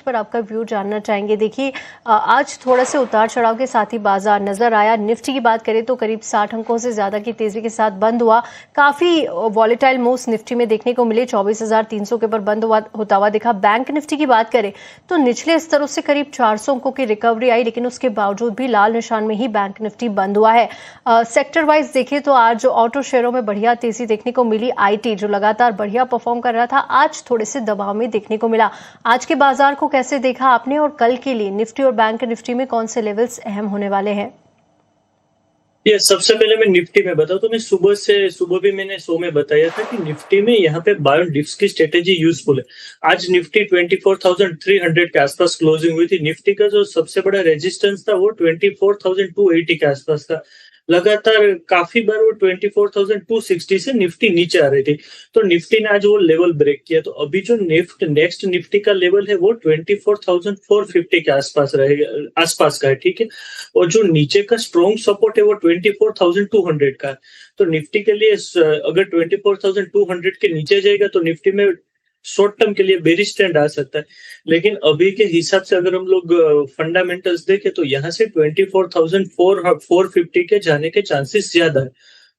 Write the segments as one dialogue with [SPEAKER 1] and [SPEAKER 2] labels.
[SPEAKER 1] पर आपका व्यू जानना चाहेंगे। देखिए आज थोड़ा से उतार चढ़ाव के साथ ही बाजार नजर आया। निफ्टी की बात करें तो करीब 60 अंकों से ज्यादा की तेजी के साथ बंद हुआ। काफी वॉलेटाइल मूव्स निफ्टी में देखने को मिले, 24,300 के ऊपर बंद होता हुआ दिखा। बैंक निफ्टी की बात करें तो निचले स्तरों से करीब 400 अंकों की रिकवरी आई, लेकिन उसके बावजूद भी लाल निशान में ही बैंक निफ्टी बंद हुआ है। सेक्टर वाइज देखें तो आज ऑटो शेयरों में बढ़िया तेजी देखने को मिली। आईटी जो लगातार बढ़िया परफॉर्म कर रहा था, आज थोड़े से दबाव में देखने को मिला। आज के बाजार को कैसे देखा आपने और कल के लिए निफ्टी और बैंक निफ्टी में कौन से लेवल्स अहम होने वाले हैं?
[SPEAKER 2] ये सबसे पहले मैं निफ्टी में बताऊं तो मैं सुबह भी मैंने शो में बताया था कि निफ्टी में यहाँ पे बाय डिप्स की स्ट्रेटेजी यूजफुल है। आज निफ्टी 24,300 के आसपास क्लोजिंग हुई थी। निफ्टी का जो सबसे बड़ा रेजिस्टेंस था वो 24,280 के आसपास था। लगातार काफी बार वो 24,260 से निफ्टी नीचे आ रही थी, तो निफ्टी ने आज वो लेवल ब्रेक किया। तो अभी जो नेक्स्ट निफ्टी का लेवल है वो 24,450 के आसपास का है, ठीक है। और जो नीचे का स्ट्रॉन्ग सपोर्ट है वो 24,200 का है। तो निफ्टी के लिए अगर 24,200 के नीचे जाएगा तो निफ्टी में शॉर्ट टर्म के लिए बेरिश ट्रेंड आ सकता है। लेकिन अभी के हिसाब से अगर हम लोग फंडामेंटल्स देखें तो यहाँ से 24,450 के जाने के चांसेस ज्यादा है।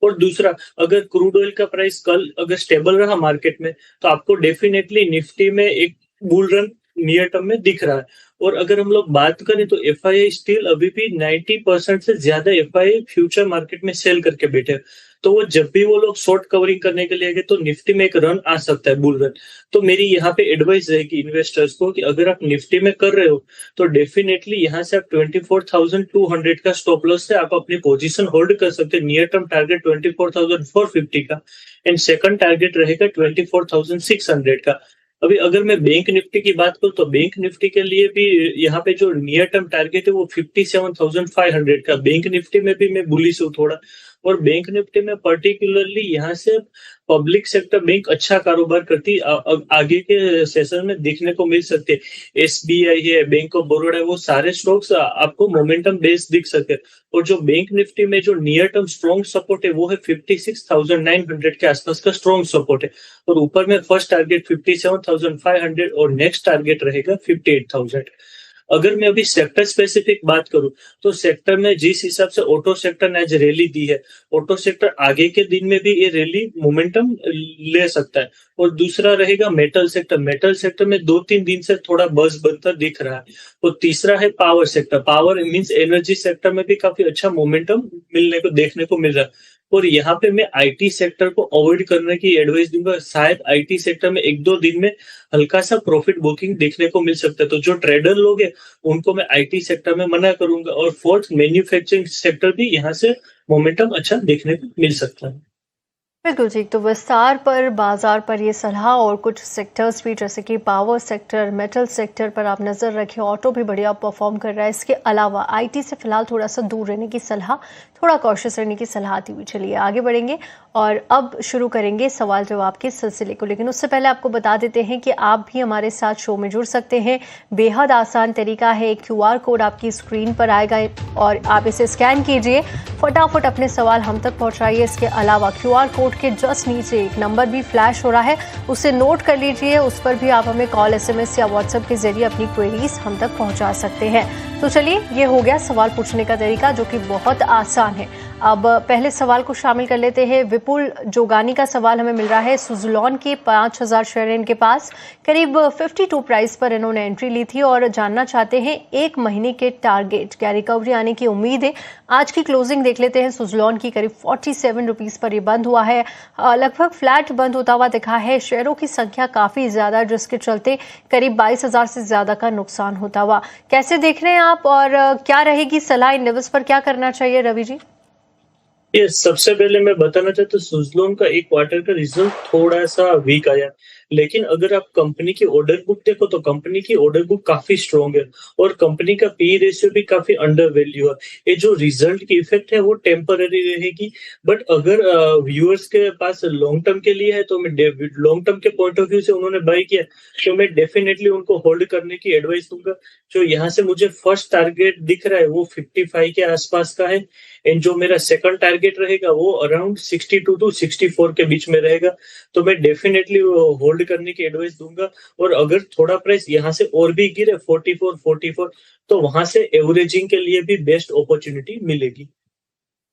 [SPEAKER 2] और दूसरा, अगर क्रूड ऑयल का प्राइस कल अगर स्टेबल रहा मार्केट में तो आपको डेफिनेटली निफ्टी में एक बुल रन नियर टर्म में दिख रहा है। और अगर हम लोग बात करें तो एफआईआई स्टिल अभी भी 90% से ज्यादा एफआईआई फ्यूचर मार्केट में सेल करके बैठे हैं। तो वो जब भी वो लोग शॉर्ट कवरिंग करने के लिए गए तो निफ्टी में एक रन आ सकता है, बुल रन। तो मेरी यहाँ पे एडवाइस रहेगी इन्वेस्टर्स को कि अगर आप निफ्टी में कर रहे हो तो डेफिनेटली यहाँ से आप 24,200 का स्टॉप लॉस से आप अपनी पोजीशन होल्ड कर सकते हैं। नियर टर्म टारगेट 24,450 का एंड सेकंड टारगेट रहेगा 24,600 का। अभी अगर मैं बैंक निफ्टी की बात करूं तो बैंक निफ्टी के लिए भी यहाँ पे जो नियर टर्म टारगेट है वो 57,500 का। बैंक निफ्टी में भी मैं बुलिश हूँ थोड़ा। और बैंक निफ्टी में पर्टिकुलरली यहाँ से पब्लिक सेक्टर बैंक अच्छा कारोबार करती आगे के सेशन में देखने को मिल सकते हैं। एसबीआई है, बैंक ऑफ बड़ौदा है, वो सारे स्टॉक्स आपको मोमेंटम बेस्ड दिख सकते हैं। और जो बैंक निफ्टी में जो नियर टर्म स्ट्रॉन्ग सपोर्ट है वो है 56,900 के आसपास का स्ट्रॉन्ग सपोर्ट है। और ऊपर में फर्स्ट टारगेट 57,500 और नेक्स्ट टारगेट रहेगा 58,000। अगर मैं अभी सेक्टर स्पेसिफिक बात करूं तो सेक्टर में जिस हिसाब से ऑटो सेक्टर ने आज रैली दी है, ऑटो सेक्टर आगे के दिन में भी ये रैली मोमेंटम ले सकता है। और दूसरा रहेगा मेटल सेक्टर। मेटल सेक्टर में 2-3 दिन से थोड़ा बस बनता दिख रहा है। और तीसरा है power sector. Power means energy sector में भी काफी अच्छा मोमेंटम देखने को मिल रहा है। और यहाँ पे मैं आईटी सेक्टर को अवॉइड करने की एडवाइस दूंगा। शायद आईटी सेक्टर में 1-2 दिन में हल्का सा प्रॉफिट बुकिंग देखने को मिल सकता है। तो जो ट्रेडर लोग हैं उनको मैं आईटी सेक्टर में मना करूंगा। और फोर्थ, मैन्युफैक्चरिंग सेक्टर भी यहाँ से मोमेंटम अच्छा देखने को मिल सकता है।
[SPEAKER 1] बिल्कुल ठीक। तो विस्तार पर बाजार पर ये सलाह और कुछ सेक्टर्स भी जैसे कि पावर सेक्टर, मेटल सेक्टर पर आप नज़र रखें। ऑटो भी बढ़िया परफॉर्म कर रहा है। इसके अलावा आईटी से फिलहाल थोड़ा सा दूर रहने की सलाह, थोड़ा कॉशियस रहने की सलाह दी हुई। चलिए आगे बढ़ेंगे और अब शुरू करेंगे सवाल जवाब के सिलसिले को। लेकिन उससे पहले आपको बता देते हैं कि आप भी हमारे साथ शो में जुड़ सकते हैं। बेहद आसान तरीका है, QR कोड आपकी स्क्रीन पर आएगा और आप इसे स्कैन कीजिए, फटाफट अपने सवाल हम तक पहुंचाइए। इसके अलावा QR कोड के जस्ट नीचे एक नंबर भी फ्लैश हो रहा है, उसे नोट कर लीजिए। उस पर भी आप हमें कॉल, SMS या WhatsApp के जरिए अपनी क्वेरीज हम तक पहुंचा सकते हैं। तो चलिए, ये हो गया सवाल पूछने का तरीका जो कि बहुत आसान है। अब पहले सवाल को शामिल कर लेते हैं। विपुल जोगानी का सवाल हमें मिल रहा है। सुज़लोन के 5,000 शेयर इनके पास, करीब 52 प्राइस पर इन्होंने एंट्री ली थी और जानना चाहते हैं 1 महीने के टारगेट, क्या रिकवरी आने की उम्मीद है? आज की क्लोजिंग देख लेते हैं। सुज़लोन की करीब 47 रुपीज पर ये बंद हुआ है। लगभग फ्लैट बंद होता हुआ दिखा है। शेयरों की संख्या काफी ज्यादा है जिसके चलते करीब 22,000 से ज्यादा का नुकसान होता हुआ। कैसे देख रहे हैं आप और क्या रहेगी सलाह इन लेवल्स पर, क्या करना चाहिए रवि जी?
[SPEAKER 2] ये सबसे पहले मैं बताना चाहता हूँ सुज़लोन का एक क्वार्टर का रिजल्ट थोड़ा सा वीक आया। लेकिन अगर आप कंपनी की ऑर्डर बुक देखो तो कंपनी की ऑर्डर बुक काफी स्ट्रॉन्ग है और कंपनी का पी रेशियो भी काफी अंडर वैल्यू है। ये जो रिजल्ट की इफेक्ट है वो टेम्पररी रहेगी। बट अगर व्यूअर्स के पास लॉन्ग टर्म के लिए है तो मैं लॉन्ग टर्म के पॉइंट ऑफ व्यू से उन्होंने बाय किया तो मैं डेफिनेटली उनको होल्ड करने की एडवाइस दूंगा। जो यहाँ से मुझे फर्स्ट टारगेट दिख रहा है वो 55 के आसपास का है एंड जो मेरा सेकंड टारगेट रहेगा वो अराउंड 62 to 64 के बीच में रहेगा। तो मैं डेफिनेटली होल्ड होल्ड करने की एडवाइस दूंगा। और अगर थोड़ा प्राइस यहाँ से और भी गिरे 44 तो वहां से एवरेजिंग के लिए भी बेस्ट अपॉर्चुनिटी मिलेगी।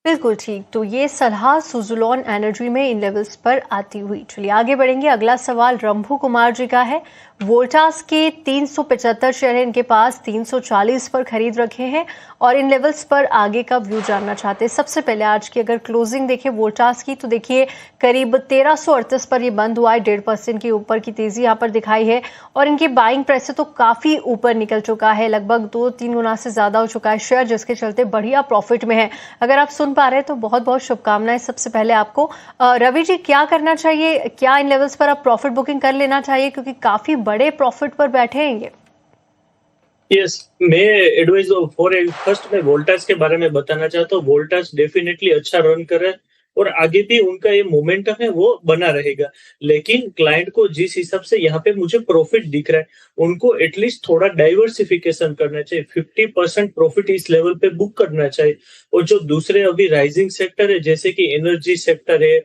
[SPEAKER 1] बिल्कुल ठीक। तो ये सलाह सुज़लोन एनर्जी में इन लेवल्स पर आती हुई। चलिए आगे बढ़ेंगे। अगला सवाल रंभू कुमार जी का है। वोल्टास के 375 शेयर हैं इनके पास, 340 पर खरीद रखे हैं और इन लेवल्स पर आगे का व्यू जानना चाहते हैं। सबसे पहले आज की अगर क्लोजिंग देखें वोल्टास की तो देखिए करीब 1338 पर ये बंद हुआ है। 1.5% की ऊपर की तेजी यहाँ पर दिखाई है और इनकी बाइंग प्राइस से तो काफी ऊपर निकल चुका है, लगभग 2-3 गुना से ज्यादा हो चुका है शेयर, जिसके चलते बढ़िया प्रॉफिट में है। अगर आप सुन पा रहे हैं तो बहुत बहुत शुभकामनाएं सबसे पहले आपको। रवि जी, क्या करना चाहिए? क्या इन लेवल्स पर आप प्रॉफिट बुकिंग कर लेना चाहिए, क्योंकि काफी बड़े प्रॉफिट पर बैठे हैं ये?
[SPEAKER 2] यस, मैं एडवाइस फॉर फर्स्ट मैं वोल्टास के बारे में बताना चाहता हूँ। वोल्टास डेफिनेटली अच्छा रन कर रहा है और आगे भी उनका ये मोमेंटम है वो बना रहेगा। लेकिन क्लाइंट को जिस हिसाब से यहाँ पे मुझे प्रॉफिट दिख रहा है, उनको एटलीस्ट थोड़ा डाइवर्सिफिकेशन करना चाहिए। 50% प्रॉफिट इस लेवल पे बुक करना चाहिए। और जो दूसरे अभी राइजिंग सेक्टर है जैसे कि एनर्जी सेक्टर है,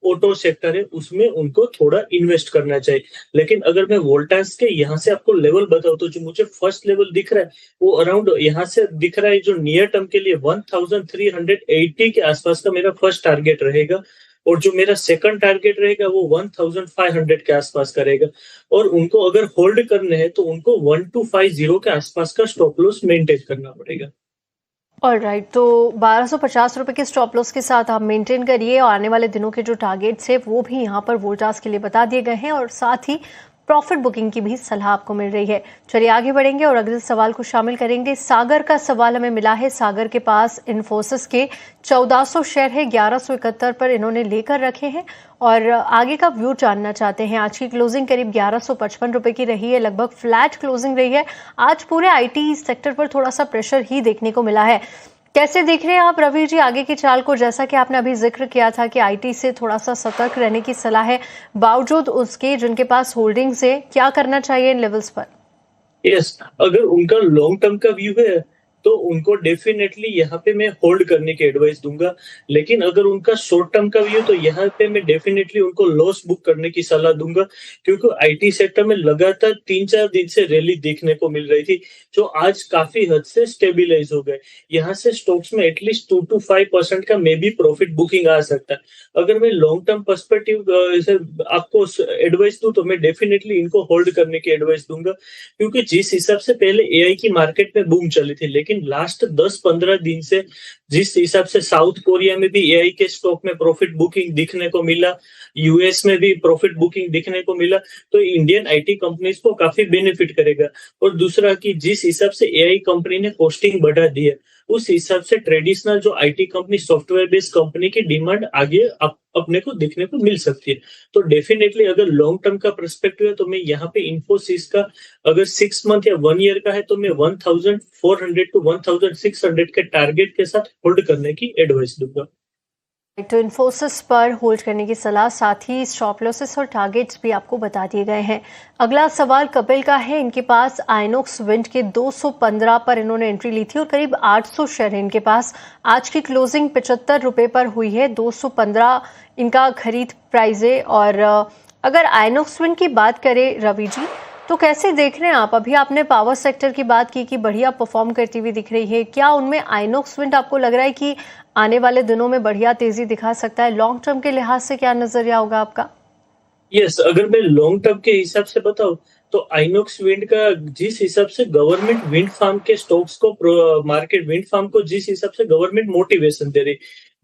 [SPEAKER 2] ऑटो सेक्टर है, उसमें उनको थोड़ा इन्वेस्ट करना चाहिए। लेकिन अगर मैं वोल्टास के यहाँ से आपको लेवल बताऊं तो जो मुझे फर्स्ट लेवल दिख रहा है वो अराउंड यहाँ से दिख रहा है, जो नियर टर्म के लिए 1380 के आसपास का मेरा फर्स्ट टारगेट रहेगा। और जो मेरा सेकंड टारगेट रहेगा वो 1500 के आसपास का रहेगा। और उनको अगर होल्ड करने हैं तो उनको 1250 के आसपास का स्टॉप लॉस मेंटेन करना पड़ेगा।
[SPEAKER 1] ऑलराइट, तो 1250 रुपए के स्टॉप लॉस के साथ आप मेंटेन करिए और आने वाले दिनों के जो टारगेट्स है वो भी यहाँ पर वोल्टास के लिए बता दिए गए हैं और साथ ही प्रॉफिट बुकिंग की भी सलाह आपको मिल रही है। चलिए आगे बढ़ेंगे और अगले सवाल को शामिल करेंगे। सागर का सवाल हमें मिला है। सागर के पास इन्फोसिस के 1400 शेयर है, 1171 पर इन्होंने लेकर रखे हैं और आगे का व्यू जानना चाहते हैं। आज की क्लोजिंग करीब 1155 रुपए की रही है, लगभग फ्लैट क्लोजिंग रही है। आज पूरे आईटी सेक्टर पर थोड़ा सा प्रेशर ही देखने को मिला है। कैसे देख रहे हैं आप रवि जी आगे की चाल को? जैसा कि आपने अभी जिक्र किया था कि आईटी से थोड़ा सा सतर्क रहने की सलाह है, बावजूद उसके जिनके पास होल्डिंग्स है, क्या करना चाहिए इन लेवल्स पर?
[SPEAKER 2] यस, अगर उनका लॉन्ग टर्म का व्यू है तो उनको डेफिनेटली यहाँ पे मैं होल्ड करने की एडवाइस दूंगा। लेकिन अगर उनका शॉर्ट टर्म का व्यू तो यहाँ पे मैं डेफिनेटली उनको लॉस बुक करने की सलाह दूंगा। क्योंकि आईटी सेक्टर में लगातार 3-4 दिन से रैली देखने को मिल रही थी, जो आज काफी हद से स्टेबिलाईज हो गए। यहाँ से स्टॉक्स में एटलीस्ट 2 to 5% का मे बी प्रॉफिट बुकिंग आ सकता है। अगर मैं लॉन्ग टर्म पर्सपेक्टिव से आपको एडवाइस दूं तो मैं डेफिनेटली इनको होल्ड करने की एडवाइस दूंगा। क्योंकि जिस हिसाब से पहले एआई की मार्केट में बूम चली थी, लेकिन लास्ट 10-15 दिन से जिस हिसाब से साउथ कोरिया में भी एआई के स्टॉक में प्रॉफिट बुकिंग दिखने को मिला, यूएस में भी प्रॉफिट बुकिंग दिखने को मिला, तो इंडियन आईटी कंपनीज को काफी बेनिफिट करेगा। और दूसरा कि जिस हिसाब से एआई कंपनी ने कॉस्टिंग बढ़ा दी है, उस हिसाब से ट्रेडिशनल जो IT company, software based company की डिमांड आगे अपने को देखने को मिल सकती है। तो डेफिनेटली अगर लॉन्ग टर्म का पर्सपेक्टिव है तो मैं यहाँ पे इन्फोसिस का अगर 6 मंथ या 1 ईयर का है तो मैं 1400 to 1600 के टारगेट के साथ होल्ड करने की एडवाइस दूंगा।
[SPEAKER 1] तो इन्फोसिस पर होल्ड करने की सलाह, साथ ही स्टॉप लॉसेस और टारगेट्स भी आपको बता दिए गए हैं। अगला सवाल कपिल का है। इनके पास आइनॉक्स विंड के 215 पर इन्होंने एंट्री ली थी और करीब 800 शेयर है इनके पास। आज की क्लोजिंग 75 रुपए पर हुई है, 215 इनका खरीद प्राइस है। और अगर आइनॉक्स विंड की बात करें रवि जी, तो कैसे देख रहे हैं आप? अभी आपने पावर सेक्टर की बात की कि बढ़िया परफॉर्म करती हुई दिख रही है, क्या उनमें आइनॉक्स विंड आपको लग रहा है कि आने वाले दिनों में बढ़िया तेजी दिखा सकता है? लॉन्ग टर्म के लिहाज से क्या नजरिया होगा आपका?
[SPEAKER 2] यस, अगर मैं लॉन्ग टर्म के हिसाब से बताऊं तो आइनॉक्स विंड का जिस हिसाब से गवर्नमेंट विंड फार्म के स्टॉक्स को, मार्केट विंड फार्म को जिस हिसाब से गवर्नमेंट मोटिवेशन दे रही,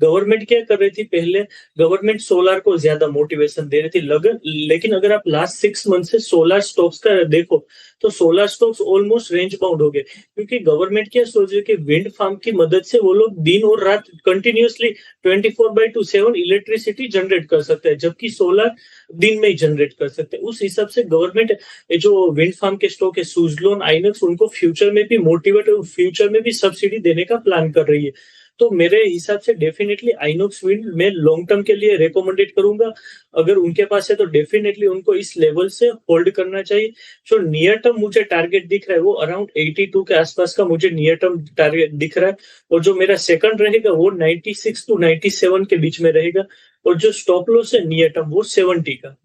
[SPEAKER 2] गवर्नमेंट क्या कर रही थी पहले, गवर्नमेंट सोलर को ज्यादा मोटिवेशन दे रही थी। लेकिन अगर आप लास्ट 6 मंथ से सोलर स्टॉक्स का देखो तो solar stocks almost range bound हो गए। क्योंकि गवर्नमेंट क्या सोच रही है कि विंड फार्म की मदद से वो लोग दिन और रात कंटिन्यूअसली 24/7 इलेक्ट्रिसिटी जनरेट कर सकते हैं, जबकि सोलर दिन में ही जनरेट कर सकते हैं। उस हिसाब से गवर्नमेंट जो विंड फार्म के स्टॉक है सुजलोन, आइनॉक्स, उनको फ्यूचर में भी मोटिवेट और फ्यूचर में भी सब्सिडी देने का प्लान कर रही है। तो मेरे हिसाब से डेफिनेटली आइनॉक्स विंड मैं लॉन्ग टर्म के लिए रिकमेंडेड करूंगा। अगर उनके पास है तो डेफिनेटली उनको इस लेवल से होल्ड करना चाहिए। जो नियर टर्म मुझे टारगेट दिख रहा है वो अराउंड 82 के आसपास का मुझे नियर टर्म टारगेट दिख रहा है। और जो मेरा सेकंड रहेगा वो 96 to 97 के बीच में रहेगा। और जो स्टॉप लॉस है नियर टर्म वो 70 का।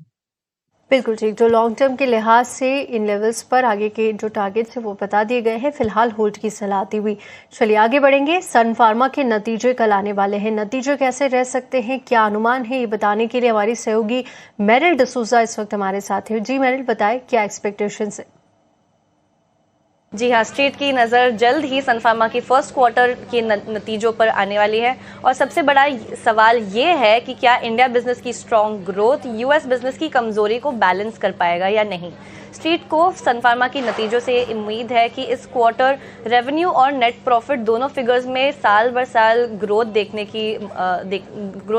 [SPEAKER 1] बिल्कुल ठीक। जो लॉन्ग टर्म के लिहाज से इन लेवल्स पर आगे के जो टारगेट्स हैं वो बता दिए गए हैं। फिलहाल होल्ड की सलाह दी हुई। चलिए आगे बढ़ेंगे। सन फार्मा के नतीजे कल आने वाले हैं। नतीजे कैसे रह सकते हैं, क्या अनुमान है, ये बताने के लिए हमारी सहयोगी मेरिल डिसूजा इस वक्त हमारे साथ है। जी मेरिल, बताएं क्या एक्सपेक्टेशंस है?
[SPEAKER 3] जी हाँ, स्ट्रीट की नज़र जल्द ही सन फार्मा की फर्स्ट क्वार्टर के नतीजों पर आने वाली है और सबसे बड़ा सवाल ये है कि क्या इंडिया बिजनेस की स्ट्रॉन्ग ग्रोथ यूएस बिजनेस की कमजोरी को बैलेंस कर पाएगा या नहीं। स्ट्रीट को सन फार्मा की नतीजों से उम्मीद है कि इस क्वार्टर रेवेन्यू और नेट प्रॉफिट दोनों फिगर्स में साल बर साल ग्रोथ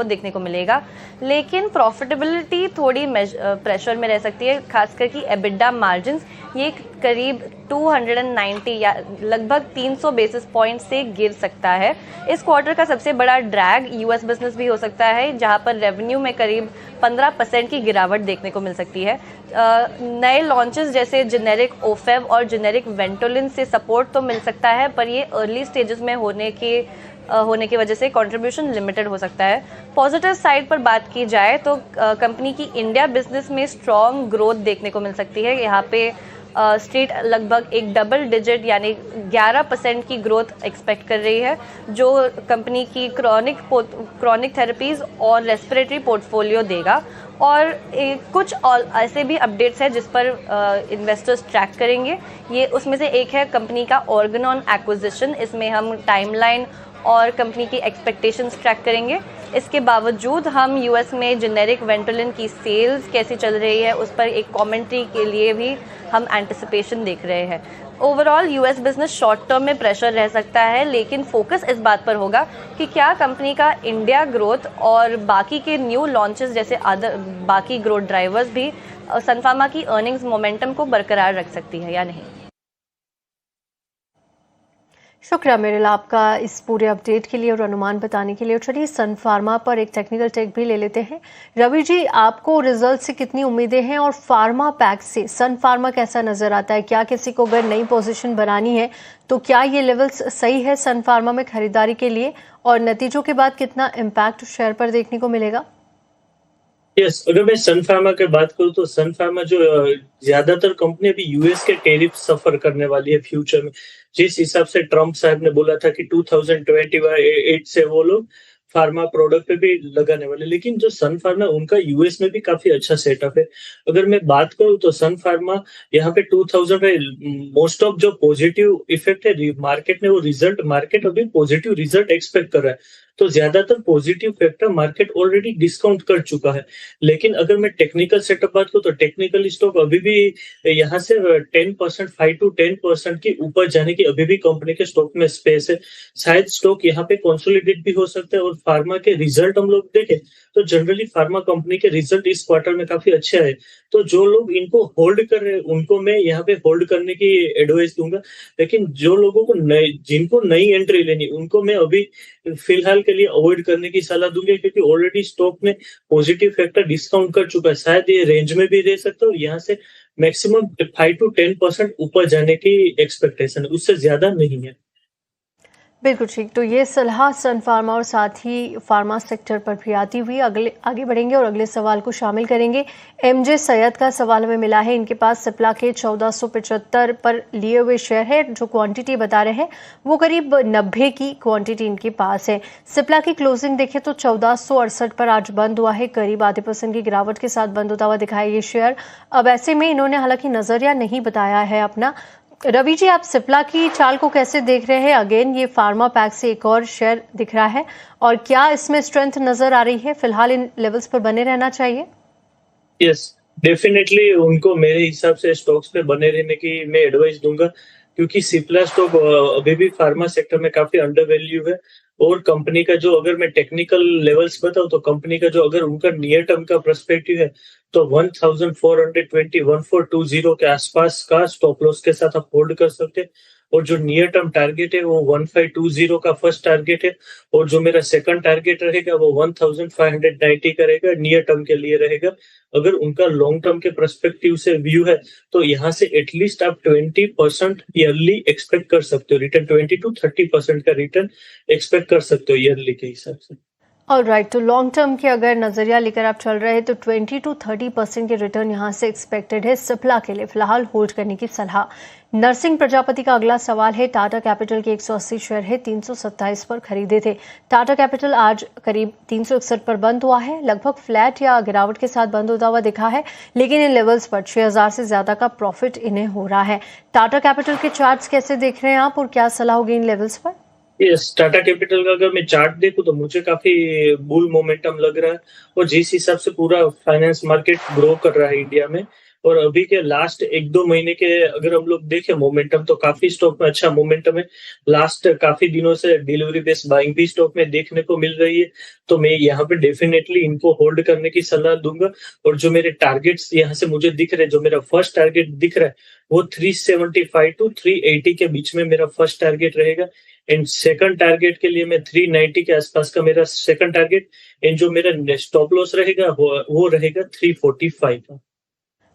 [SPEAKER 3] देखने को मिलेगा, लेकिन प्रॉफिटेबिलिटी थोड़ी प्रेशर में रह सकती है, खासकर कि एबिडा मार्जिन्स ये करीब 290 या लगभग 300 बेसिस पॉइंट से गिर सकता है। इस क्वार्टर का सबसे बड़ा ड्रैग यूएस बिजनेस भी हो सकता है, जहां पर रेवेन्यू में करीब 15% की गिरावट देखने को मिल सकती है। नए लॉन्चेस जैसे जेनेरिक ओफेव और जेनेरिक वेंटोलिन से सपोर्ट तो मिल सकता है, पर ये अर्ली स्टेजेस में होने की वजह से कंट्रीब्यूशन लिमिटेड हो सकता है। पॉजिटिव साइड पर बात की जाए तो कंपनी की इंडिया बिजनेस में स्ट्रॉन्ग ग्रोथ देखने को मिल सकती है। यहाँ पे स्ट्रीट लगभग एक डबल डिजिट यानी 11% की ग्रोथ एक्सपेक्ट कर रही है, जो कंपनी की क्रॉनिक थेरेपीज और रेस्पिरेटरी पोर्टफोलियो देगा। और कुछ ऐसे भी अपडेट्स हैं जिस पर इन्वेस्टर्स ट्रैक करेंगे। ये उसमें से एक है कंपनी का ऑर्गेनॉन एक्विजिशन। इसमें हम टाइमलाइन और कंपनी की एक्सपेक्टेशंस ट्रैक करेंगे। इसके बावजूद हम यूएस में जेनेरिक वेंटोलिन की सेल्स कैसी चल रही है उस पर एक कमेंट्री के लिए भी हम एंटिसिपेशन देख रहे हैं। Overall US business short term में प्रेशर रह सकता है, लेकिन फोकस इस बात पर होगा कि क्या कंपनी का इंडिया ग्रोथ और बाकी के न्यू लॉन्चेस जैसे बाकी ग्रोथ ड्राइवर्स भी सन फार्मा की अर्निंग्स मोमेंटम को बरकरार रख सकती है या नहीं।
[SPEAKER 1] शुक्रिया मेरिल आपका इस पूरे अपडेट के लिए और अनुमान बताने के लिए। चलिए सन फार्मा पर एक टेक्निकल टेक भी ले लेते हैं। रवि जी, आपको रिजल्ट से कितनी उम्मीदें हैं और फार्मा पैक से सन फार्मा कैसा नजर आता है? क्या किसी को अगर नई पोजीशन बनानी है तो क्या ये लेवल्स सही है सन फार्मा में खरीदारी के लिए, और नतीजों के बाद कितना इम्पैक्ट शेयर पर देखने को मिलेगा?
[SPEAKER 2] यस, अगर मैं सन फार्मा की बात करूँ तो सन फार्मा जो ज्यादातर कंपनी अभी यूएस के टैरिफ सफर करने वाली है फ्यूचर में। जिस हिसाब से ट्रम्प साहब ने बोला था कि 2028 से वो लोग फार्मा प्रोडक्ट पे भी लगाने वाले, लेकिन जो सन फार्मा उनका यूएस में भी काफी अच्छा सेटअप है। अगर मैं बात करूँ तो सन फार्मा यहाँ पे 2000 में मोस्ट ऑफ जो पॉजिटिव इफेक्ट है मार्केट ने वो रिजल्ट, मार्केट अभी पॉजिटिव रिजल्ट एक्सपेक्ट कर रहा है, तो ज्यादातर positive factor market already discount कर चुका है। लेकिन अगर मैं टेक्निकल सेटअप बात करूँ तो टेक्निकल स्टॉक अभी भी यहाँ से 10%, 5 to 10% के ऊपर जाने की अभी भी कंपनी के स्टॉक में स्पेस है। शायद स्टॉक यहाँ पे कंसोलिडेट भी हो सकता है। और फार्मा के रिजल्ट हम लोग देखें तो जनरली फार्मा कंपनी के रिजल्ट इस क्वार्टर में काफी अच्छे आए, तो जो लोग इनको होल्ड कर रहे हैं उनको मैं यहाँ पे होल्ड करने की एडवाइस दूंगा। लेकिन जो लोगों को जिनको नई एंट्री लेनी उनको मैं अभी फिलहाल के लिए अवॉइड करने की सलाह दूंगी, क्योंकि ऑलरेडी स्टॉक में पॉजिटिव फैक्टर डिस्काउंट कर चुका है। शायद ये रेंज में भी रह सकता है और यहाँ से मैक्सिमम 5 to 10% ऊपर जाने की एक्सपेक्टेशन है, उससे ज्यादा नहीं है।
[SPEAKER 1] बिल्कुल ठीक। तो ये सलाह सन फार्मा और साथ ही फार्मा सेक्टर पर भी आती हुई आगे बढ़ेंगे और अगले सवाल को शामिल करेंगे। एमजे सैयद का सवाल हमें मिला है। इनके पास सिप्ला के 1475 पर लिए हुए शेयर है। जो क्वांटिटी बता रहे हैं वो करीब 90 की क्वांटिटी इनके पास है। सिप्ला की क्लोजिंग देखें तो 1468 पर आज बंद हुआ है। करीब आधे % की गिरावट के साथ बंद होता हुआ दिखाया ये शेयर। अब ऐसे में इन्होंने हालांकि नजरिया नहीं बताया है अपना। रवि जी, आप सिप्ला की चाल को कैसे देख रहे हैं? अगेन ये फार्मा पैक से एक और शेयर दिख रहा है, और क्या इसमें स्ट्रेंथ नजर आ रही है? फिलहाल इन लेवल्स पर बने रहना चाहिए?
[SPEAKER 2] यस, डेफिनेटली उनको मेरे हिसाब से स्टॉक्स पे बने रहने की मैं एडवाइस दूंगा, क्योंकि सिप्ला स्टॉक अभी भी फार्मा सेक्टर में काफी अंडर वैल्यू है। और कंपनी का जो, अगर मैं टेक्निकल लेवल्स बताऊं तो कंपनी का जो अगर उनका नियर टर्म का पर्सपेक्टिव है तो 1420 1420 के आसपास का स्टॉप लॉस के साथ आप होल्ड कर सकते हैं। और जो नियर टर्म टारगेट है वो 1520 का फर्स्ट टारगेट है, और जो मेरा सेकंड टारगेट रहेगा वो 1590 का रहेगा, नियर टर्म के लिए रहेगा। अगर उनका लॉन्ग टर्म के पर्सपेक्टिव से व्यू है तो यहाँ से एटलीस्ट आप 20% ईयरली एक्सपेक्ट कर सकते हो रिटर्न, 20 to 30% का रिटर्न एक्सपेक्ट कर सकते हो ईयरली के हिसाब से।
[SPEAKER 1] ऑलराइट, तो लॉन्ग टर्म की अगर नजरिया लेकर आप चल रहे हैं तो 20 to 30% के रिटर्न यहां से एक्सपेक्टेड है सिप्ला के लिए। फिलहाल होल्ड करने की सलाह। नरसिंह प्रजापति का अगला सवाल है। टाटा कैपिटल के 180 शेयर है, 327 पर खरीदे थे। टाटा कैपिटल आज करीब 361 पर बंद हुआ है, लगभग फ्लैट या गिरावट के साथ बंद होता हुआ दिखा है, लेकिन इन लेवल्स पर 6000 से ज्यादा का प्रॉफिट इन्हें हो रहा है। टाटा कैपिटल के चार्ट्स कैसे देख रहे हैं आप और क्या सलाह होगी इन लेवल्स पर?
[SPEAKER 2] यस, टाटा कैपिटल का अगर मैं चार्ट देखूं तो मुझे काफी बुल मोमेंटम लग रहा है, और जिस हिसाब से पूरा फाइनेंस मार्केट ग्रो कर रहा है इंडिया में, और अभी के लास्ट 1-2 महीने के अगर हम लोग देखें मोमेंटम, तो काफी स्टॉक में अच्छा मोमेंटम है। लास्ट काफी दिनों से डिलीवरी बेस्ड बाइंग भी स्टॉक में देखने को मिल रही है, तो मैं यहाँ पे डेफिनेटली इनको होल्ड करने की सलाह दूंगा। और जो मेरे टारगेट्स यहाँ से मुझे दिख रहे हैं, जो मेरा फर्स्ट टारगेट दिख रहा है वो 375 to 380 के बीच में मेरा फर्स्ट टारगेट रहेगा, एंड सेकंड टारगेट के लिए मैं 390 के आसपास का मेरा सेकंड टारगेट, एंड जो मेरा स्टॉप लॉस रहेगा वो रहेगा 345 का।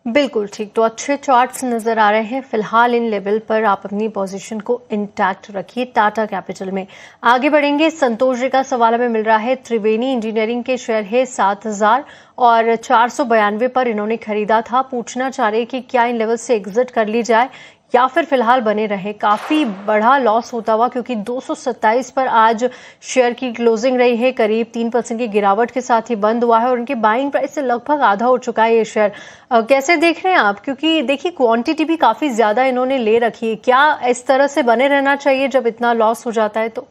[SPEAKER 1] बिल्कुल ठीक, तो अच्छे चार्ट्स नजर आ रहे हैं। फिलहाल इन लेवल पर आप अपनी पोजीशन को इंटैक्ट रखिए टाटा कैपिटल में। आगे बढ़ेंगे। संतोष जी का सवाल हमें मिल रहा है। त्रिवेणी इंजीनियरिंग के शेयर है 7000 और 492 पर इन्होंने खरीदा था। पूछना चाह रहे हैं कि क्या इन लेवल से एग्जिट कर ली जाए या फिर फिलहाल बने रहे। काफी बड़ा लॉस होता हुआ, क्योंकि 227 पर आज शेयर की क्लोजिंग रही है, करीब 3% की गिरावट के साथ ही बंद हुआ है और उनकी बाइंग प्राइस से लगभग आधा हो चुका है ये शेयर। कैसे देख रहे हैं आप? क्योंकि देखिए क्वांटिटी भी काफी ज्यादा इन्होंने ले रखी है। क्या इस तरह से बने रहना चाहिए जब इतना लॉस हो जाता है तो?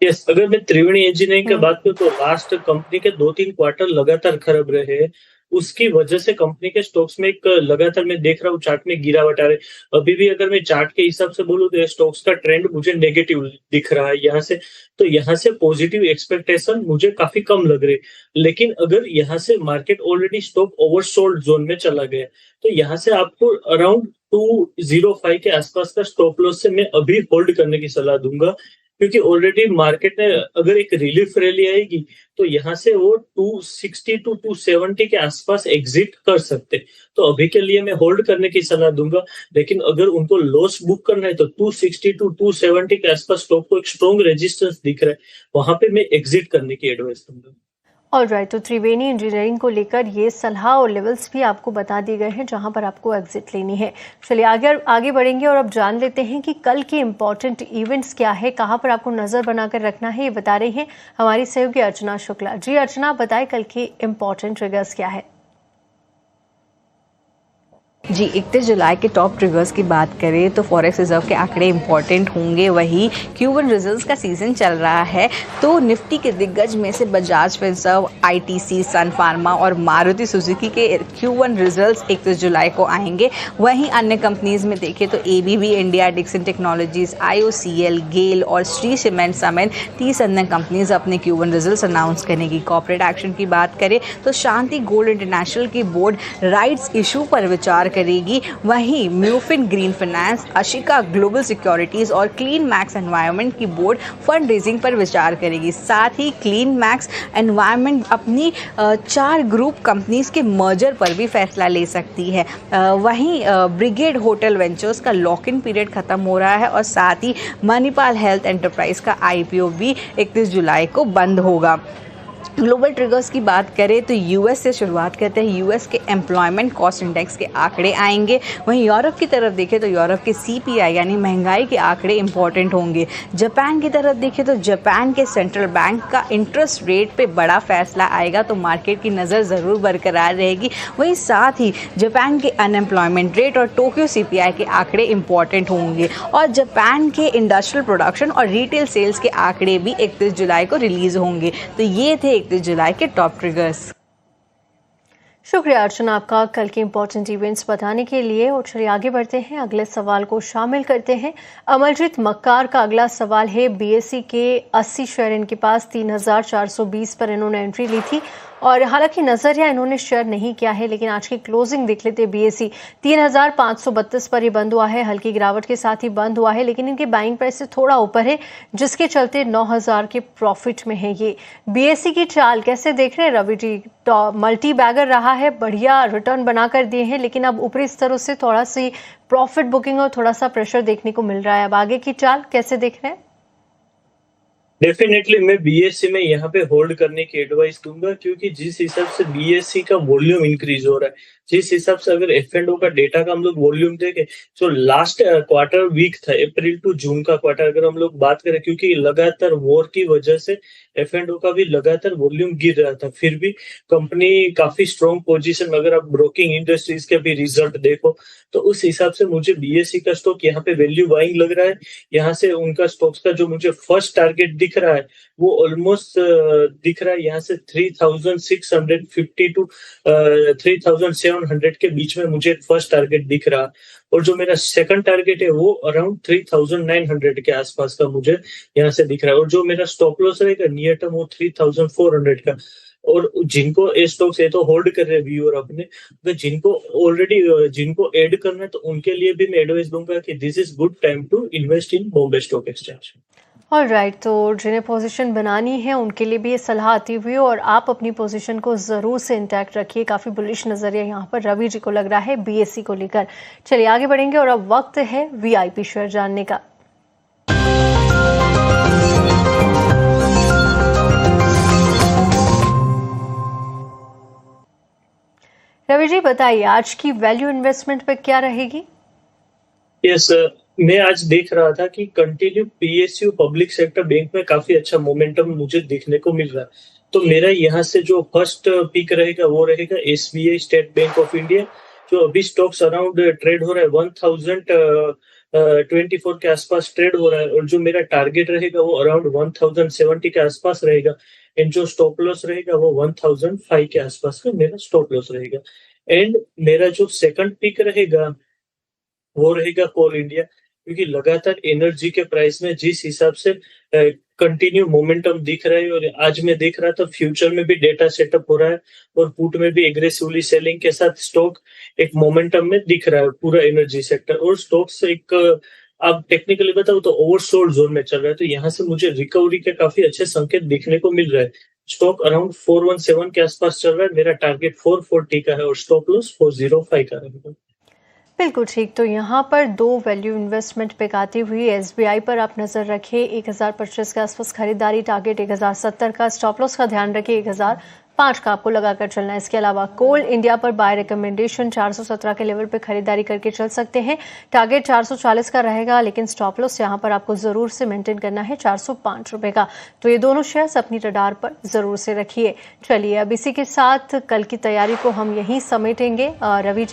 [SPEAKER 2] यस, अगर मैं त्रिवेणी इंजीनियरिंग की बात करूं तो लास्ट कंपनी के 2-3 क्वार्टर लगातार खराब रहे हैं, उसकी वजह से कंपनी के स्टॉक्स में एक लगातार मैं देख रहा हूँ चार्ट में गिरावट आ रही है। अभी भी अगर मैं चार्ट के हिसाब से बोलूँ तो स्टॉक्स का ट्रेंड मुझे नेगेटिव दिख रहा है यहाँ से, तो यहाँ से पॉजिटिव एक्सपेक्टेशन मुझे काफी कम लग रही है। लेकिन अगर यहाँ से market already stock oversold zone में चला गया, तो यहाँ से आपको अराउंड 205 के आसपास का स्टॉप लॉस से मैं अभी होल्ड करने की सलाह दूंगा, क्योंकि ऑलरेडी मार्केट में अगर एक रिलीफ रैली आएगी तो यहाँ से वो 260 to 270 के आसपास एग्जिट कर सकते। तो अभी के लिए मैं होल्ड करने की सलाह दूंगा, लेकिन अगर उनको लॉस बुक करना है तो 260 to 270 के आसपास स्टॉक को एक स्ट्रॉन्ग रेजिस्टेंस दिख रहा है, वहां पे मैं एग्जिट करने की एडवाइस दूंगा।
[SPEAKER 1] ऑलराइट, तो त्रिवेणी इंजीनियरिंग को लेकर ये सलाह और लेवल्स भी आपको बता दिए गए हैं जहां पर आपको एग्जिट लेनी है। चलिए आगे बढ़ेंगे और अब जान लेते हैं कि कल के इंपॉर्टेंट इवेंट्स क्या है, कहां पर आपको नजर बनाकर रखना है। ये बता रही हैं हमारी सहयोगी अर्चना शुक्ला। जी अर्चना, बताएं कल के इंपॉर्टेंट ट्रिगर्स क्या है?
[SPEAKER 4] जी, 31 जुलाई के टॉप ट्रिगर्स की बात करें तो फॉरेक्स रिजर्व के आंकड़े इंपॉर्टेंट होंगे। वही Q1 रिजल्ट्स का सीजन चल रहा है, तो निफ्टी के दिग्गज में से बजाज फिनसर्व, ITC, सन फार्मा और मारुति सुजुकी के Q1 रिजल्ट्स 31 जुलाई को आएंगे। वहीं अन्य कंपनीज में देखें तो ABB India, Dixon technologies, IOCL, गेल और श्री सीमेंट समेत 30 अन्य कंपनीज अपने Q1 रिजल्ट्स अनाउंस करेंगी। कॉर्पोरेट एक्शन की बात करें तो शांति गोल्ड इंटरनेशनल की बोर्ड राइट्स इशू पर विचार करेगी। वहीं म्यूफिन green finance, Ashika global securities और क्लीन मैक्स एनवायरनमेंट की बोर्ड फंड रेजिंग पर विचार करेगी। साथ ही क्लीन मैक्स एनवायरनमेंट अपनी 4 ग्रुप कंपनीज के मर्जर पर भी फैसला ले सकती है। वहीं ब्रिगेड होटल वेंचर्स का लॉक इन पीरियड खत्म हो रहा है और साथ ही मणिपाल हेल्थ एंटरप्राइज का IPO भी 31 जुलाई को बंद होगा। ग्लोबल ट्रिगर्स की बात करें तो यूएस से शुरुआत करते हैं। यूएस के एम्प्लॉयमेंट कॉस्ट इंडेक्स के आंकड़े आएंगे। वहीं यूरोप की तरफ देखें तो यूरोप के CPI यानी महंगाई के आंकड़े इंपॉर्टेंट होंगे। जापान की तरफ देखें तो जापान के सेंट्रल बैंक का इंटरेस्ट रेट पे बड़ा फैसला आएगा, तो मार्केट की नज़र ज़रूर बरकरार रहेगी। वहीं साथ ही जापान के अनएम्प्लॉयमेंट रेट और टोक्यो CPI के आंकड़े इंपॉर्टेंट होंगे, और जापान के इंडस्ट्रियल प्रोडक्शन और रिटेल सेल्स के आंकड़े भी 31 जुलाई को रिलीज होंगे। तो ये थे 31 जुलाई के टॉप ट्रिगर्स।
[SPEAKER 1] शुक्रिया अर्चना आपका कल के इंपॉर्टेंट इवेंट्स बताने के लिए। और चलिए आगे बढ़ते हैं, अगले सवाल को शामिल करते हैं। अमरजीत मक्कार का अगला सवाल है। BSE के 80 शेयर इनके पास 3420 पर इन्होंने एंट्री ली थी, और हालांकि नजरिया इन्होंने शेयर नहीं किया है, लेकिन आज की क्लोजिंग देख लेते। BSE 3532 पर ही बंद हुआ है, हल्की गिरावट के साथ ही बंद हुआ है, लेकिन इनके बाइंग प्राइस से थोड़ा ऊपर है, जिसके चलते 9000 के प्रॉफिट में है ये। BSE की चाल कैसे देख रहे हैं रवि जी? मल्टी बैगर रहा है, बढ़िया रिटर्न बनाकर दिए हैं, लेकिन अब ऊपरी स्तरों से थोड़ा सी प्रॉफिट बुकिंग और थोड़ा सा प्रेशर देखने को मिल रहा है। अब आगे की चाल कैसे देख रहे हैं?
[SPEAKER 2] डेफिनेटली मैं बीएससी में यहाँ पे होल्ड करने की एडवाइस दूंगा, क्योंकि जिस हिसाब से बीएससी का वॉल्यूम इंक्रीज हो रहा है, जिस हिसाब से अगर F&O का डेटा का हम लोग वॉल्यूम देखें, जो लास्ट क्वार्टर वीक था, अप्रैल टू जून का क्वार्टर अगर हम लोग बात करें, क्योंकि लगातार वॉर की वजह से F&O का भी लगातार वॉल्यूम गिर रहा था, फिर भी कंपनी काफी स्ट्रॉन्ग पोजीशन में, अगर आप ब्रोकिंग इंडस्ट्रीज के भी रिजल्ट देखो तो उस हिसाब से मुझे बीएससी का स्टॉक यहाँ पे वैल्यू बाइंग लग रहा है। यहाँ से उनका स्टॉक्स का जो मुझे फर्स्ट टारगेट दिख रहा है वो ऑलमोस्ट दिख रहा है यहाँ से 3650 टू 3700 के बीच में मुझे फर्स्ट टारगेट दिख रहा है, और जो मेरा सेकंड टारगेट है वो अराउंड 3900 के आसपास का मुझे यहाँ से दिख रहा है, और जो मेरा स्टॉप लॉस रहेगा नियर टर्म वो 3400 का। और जिनको ये स्टॉक्स है तो होल्ड कर रहे हैं व्यूअर अपने, तो जिनको ऐड करना है तो उनके लिए भी मैं एडवाइस दूंगा कि this is good time to invest in Bombay stock exchange.
[SPEAKER 1] Alright, तो जिन्हें पोजीशन बनानी है उनके लिए भी ये सलाह आती हुई, और आप अपनी पोजीशन को जरूर से इंटैक्ट रखिए। काफी बुलिश नजरिया यहाँ पर रवि जी को लग रहा है बीएससी को लेकर। चलिए आगे बढ़ेंगे और अब वक्त है वीआईपी शेयर जानने का। रवि जी बताइए, आज की वैल्यू इन्वेस्टमेंट पे क्या रहेगी?
[SPEAKER 2] यस, मैं आज देख रहा था कि continue PSU public sector bank में काफी अच्छा मोमेंटम मुझे देखने को मिल रहा है, तो मेरा यहाँ से जो फर्स्ट पिक रहेगा वो रहेगा SBI state bank of India, जो अभी स्टॉक्स अराउंड ट्रेड हो रहा है 1024 के आसपास ट्रेड हो रहा है, और जो मेरा टारगेट रहेगा वो अराउंड 1070 के आसपास रहेगा, एंड जो स्टॉप लॉस रहेगा वो 1005 के आसपास का मेरा स्टॉप लॉस रहेगा। एंड मेरा जो सेकंड पिक रहेगा वो रहेगा कोल इंडिया, क्योंकि लगातार एनर्जी के प्राइस में जिस हिसाब से कंटिन्यू मोमेंटम दिख रहा है, और आज मैं देख रहा था फ्यूचर में भी डेटा सेटअप हो रहा है और पुट में भी एग्रेसिवली सेलिंग के साथ स्टॉक एक मोमेंटम में दिख रहा है पूरा एनर्जी सेक्टर, और स्टॉक्स एक आप टेक्निकली बताओ तो ओवरसोल्ड जोन में चल रहा है, तो यहाँ से मुझे रिकवरी के काफी अच्छे संकेत देखने को मिल रहा है। स्टॉक अराउंड 417 के आसपास चल रहा है, मेरा टारगेट 440 का है और स्टॉप लॉस 405 का रहेगा।
[SPEAKER 1] बिल्कुल ठीक, तो यहाँ पर दो वैल्यू इन्वेस्टमेंट पे आती हुई एसबीआई पर आप नजर रखिए, 1025 के आसपास खरीदारी, टारगेट 1070 का, स्टॉप लॉस का ध्यान रखिए 1005 का आपको लगाकर चलना है। इसके अलावा कोल इंडिया पर बाय रिकमेंडेशन 417 के लेवल पे खरीदारी करके चल सकते हैं, टारगेट 440 का रहेगा, लेकिन स्टॉप लॉस यहाँ पर आपको जरूर से मेंटेन करना है 405 रुपए का। तो ये दोनों शेयर्स अपनी रडार पर जरूर से रखिए। चलिए अब इसी के साथ कल की तैयारी को हम यहीं समेटेंगे। रवि जी